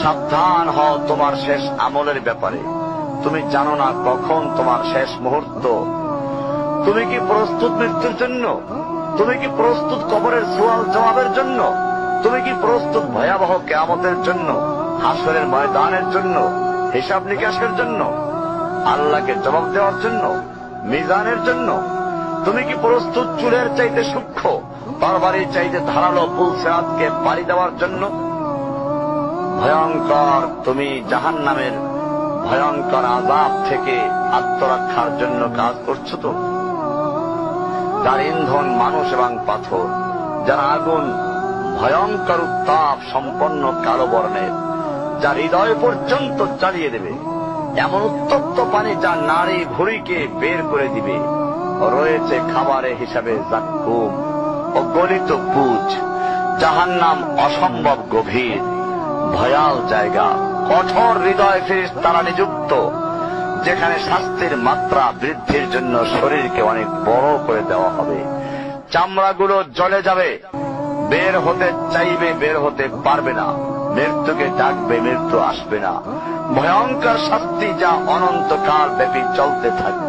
সাবধান হও তোমার শেষ আমলের ব্যাপারে। তুমি জানো না কখন তোমার শেষ মুহূর্ত। তুমি কি প্রস্তুত মৃত্যুর জন্য? তুমি কি প্রস্তুত কবরের সওয়াল জবাবের জন্য? তুমি কি প্রস্তুত ভয়াবহ কিয়ামতের জন্য, হাসরের ময়দানের জন্য, হিসাব নিকাশের জন্য, আল্লাহকে জবাব দেওয়ার জন্য, মিজানের জন্য? তুমি কি প্রস্তুত চুলের চাইতে সূক্ষ্ম, তরবারির চাইতে ধারালো পুলসিরাতকে পাড়ি দেওয়ার জন্য? ভয়ঙ্কর তুমি জাহান্নামের ভয়ঙ্কর আযাব থেকে আত্মরক্ষার জন্য কাজ করছো তো? যার ইন্ধন মানুষ এবং পাথর, যার আগুন ভয়ঙ্কর উত্তাপ সম্পন্ন কালো বর্ণের, যা হৃদয় পর্যন্ত জ্বালিয়ে দেবে, এমন উত্তপ্ত পানি যা নাড়ি ভুঁড়িকে বের করে দিবে। রয়েছে খাবারে হিসাবে জাক্কুম ও গলিত পুজ। জাহান্নাম অসম্ভব গভীর, ভয়াল জায়গা, কঠোর হৃদয় ফেরেশতারা নিযুক্ত, যেখানে শাস্তির মাত্রা বৃদ্ধির জন্য শরীরকে অনেক বড় করে দেওয়া হবে। চামড়াগুলো জ্বলে যাবে, বের হতে চাইবে, বের হতে পারবে না। মৃত্যুকে ডাকবে, মৃত্যু আসবে না। ভয়ঙ্কর শাস্তি যা অনন্তকাল ব্যাপী চলতে থাকবে।